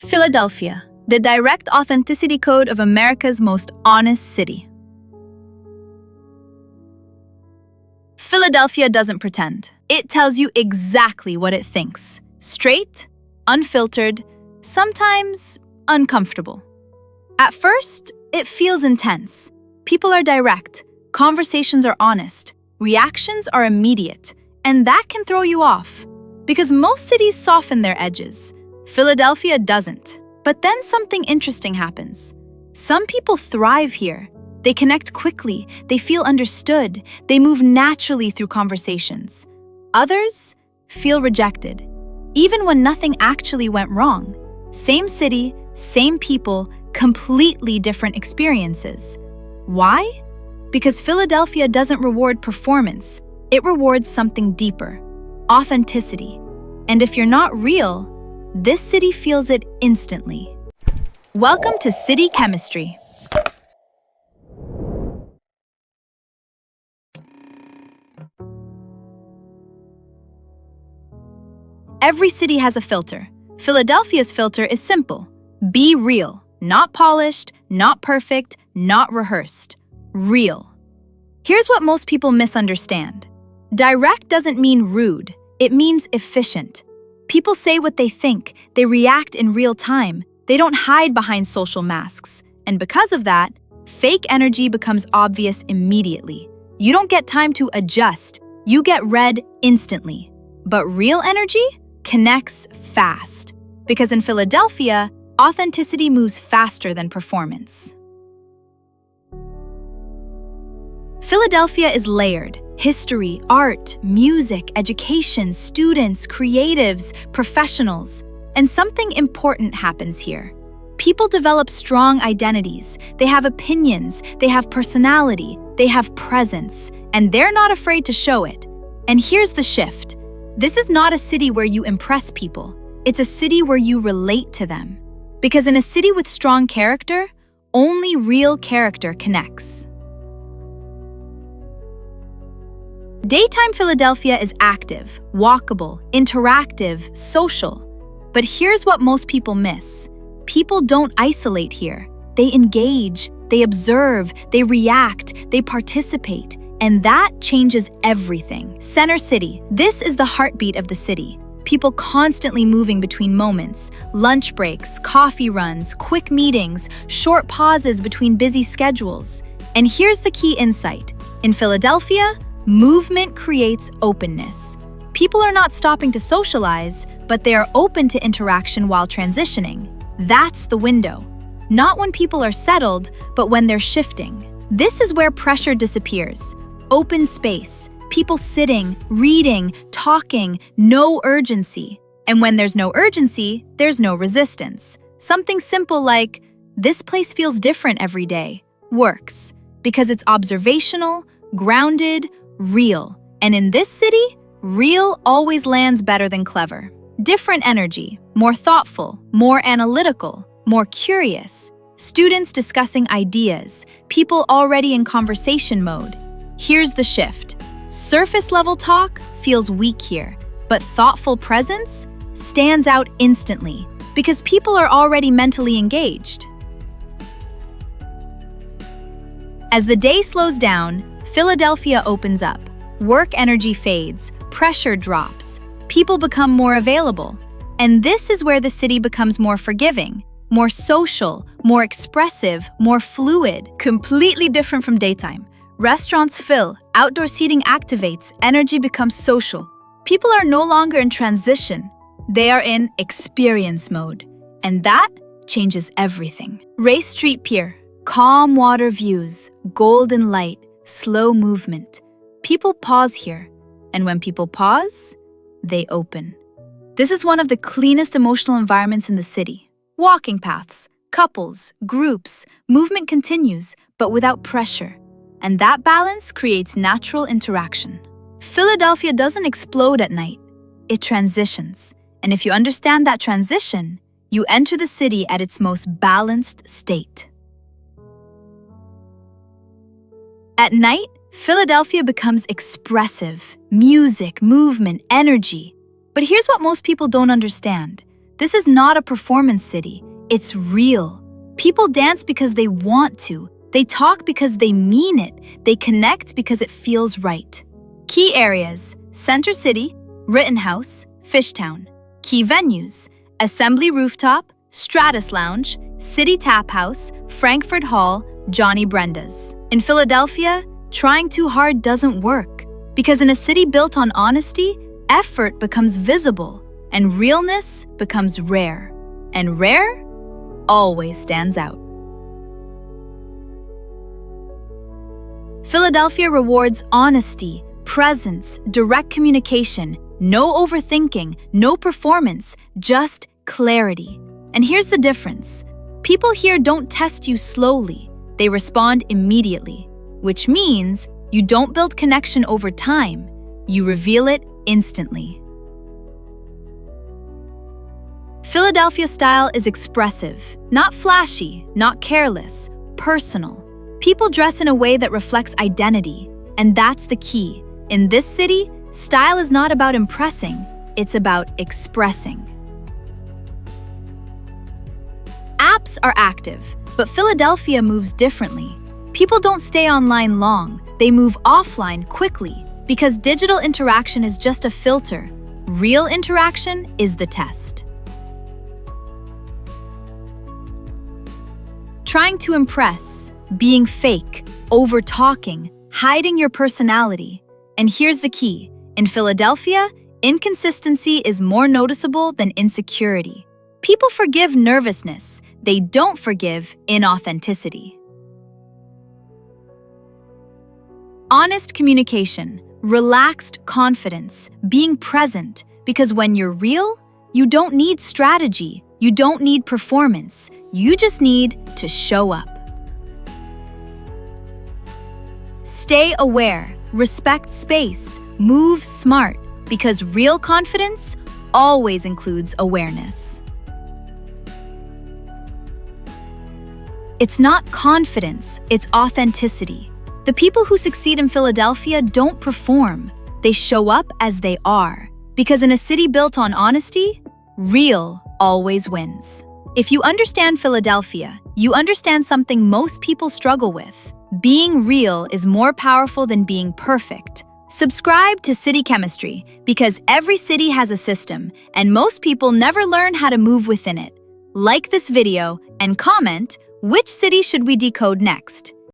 Philadelphia, the direct authenticity code of America's most honest city. Philadelphia doesn't pretend. It tells you exactly what it thinks. Straight, unfiltered, sometimes uncomfortable. At first, it feels intense. People are direct, conversations are honest, reactions are immediate, and that can throw you off. Because most cities soften their edges. Philadelphia doesn't. But then something interesting happens. Some people thrive here. They connect quickly, they feel understood, they move naturally through conversations. Others feel rejected, even when nothing actually went wrong. Same city, same people, completely different experiences. Why? Because Philadelphia doesn't reward performance, it rewards something deeper, authenticity. And if you're not real, this city feels it instantly. Welcome to City Chemistry. Every city has a filter. Philadelphia's filter is simple. Be real. Not polished, not perfect, not rehearsed. Real. Here's what most people misunderstand. Direct doesn't mean rude. It means efficient. People say what they think. They react in real time. They don't hide behind social masks. And because of that, fake energy becomes obvious immediately. You don't get time to adjust. You get read instantly. But real energy connects fast. Because in Philadelphia, authenticity moves faster than performance. Philadelphia is layered. History, art, music, education, students, creatives, professionals. And something important happens here. People develop strong identities. They have opinions, they have personality, they have presence, and they're not afraid to show it. And here's the shift. This is not a city where you impress people. It's a city where you relate to them. Because in a city with strong character, only real character connects. Daytime Philadelphia is active, walkable, interactive, social. But here's what most people miss. People don't isolate here. They engage, they observe, they react, they participate. And that changes everything. Center City. This is the heartbeat of the city. People constantly moving between moments, lunch breaks, coffee runs, quick meetings, short pauses between busy schedules. And here's the key insight. In Philadelphia, movement creates openness. People are not stopping to socialize, but they are open to interaction while transitioning. That's the window. Not when people are settled, but when they're shifting. This is where pressure disappears. Open space, people sitting, reading, talking, no urgency. And when there's no urgency, there's no resistance. Something simple like, this place feels different every day, works. Because it's observational, grounded, real. And in this city, real always lands better than clever. Different energy, more thoughtful, more analytical, more curious. Students discussing ideas, people already in conversation mode. Here's the shift. Surface-level talk feels weak here, but thoughtful presence stands out instantly because people are already mentally engaged. As the day slows down, Philadelphia opens up. Work energy fades, pressure drops, people become more available. And this is where the city becomes more forgiving, more social, more expressive, more fluid, completely different from daytime. Restaurants fill, outdoor seating activates, energy becomes social. People are no longer in transition, they are in experience mode. And that changes everything. Race Street Pier, calm water views, golden light, slow movement. People pause here, and when people pause, they open. This is one of the cleanest emotional environments in the city. Walking paths, couples, groups, movement continues, but without pressure. And that balance creates natural interaction. Philadelphia doesn't explode at night, it transitions. And if you understand that transition, you enter the city at its most balanced state. At night, Philadelphia becomes expressive, music, movement, energy. But here's what most people don't understand. This is not a performance city. It's real. People dance because they want to. They talk because they mean it. They connect because it feels right. Key areas: Center City, Rittenhouse, Fishtown. Key venues: Assembly Rooftop, Stratus Lounge, City Tap House, Frankfurt Hall, Johnny Brenda's. In Philadelphia, trying too hard doesn't work, because in a city built on honesty, effort becomes visible, and realness becomes rare. And rare always stands out. Philadelphia rewards honesty, presence, direct communication, no overthinking, no performance, just clarity. And here's the difference. People here don't test you slowly. They respond immediately, which means you don't build connection over time. You reveal it instantly. Philadelphia style is expressive, not flashy, not careless, personal. People dress in a way that reflects identity, and that's the key. In this city, style is not about impressing, it's about expressing. Apps are active, but Philadelphia moves differently. People don't stay online long, they move offline quickly, because digital interaction is just a filter. Real interaction is the test. Trying to impress, being fake, over-talking, hiding your personality. And here's the key. In Philadelphia, inconsistency is more noticeable than insecurity. People forgive nervousness. They don't forgive inauthenticity. Honest communication, relaxed confidence, being present, because when you're real, you don't need strategy, you don't need performance, you just need to show up. Stay aware, respect space, move smart, because real confidence always includes awareness. It's not confidence, it's authenticity. The people who succeed in Philadelphia don't perform, they show up as they are. Because in a city built on honesty, real always wins. If you understand Philadelphia, you understand something most people struggle with. Being real is more powerful than being perfect. Subscribe to City Chemistry, because every city has a system, and most people never learn how to move within it. Like this video and comment, which city should we decode next?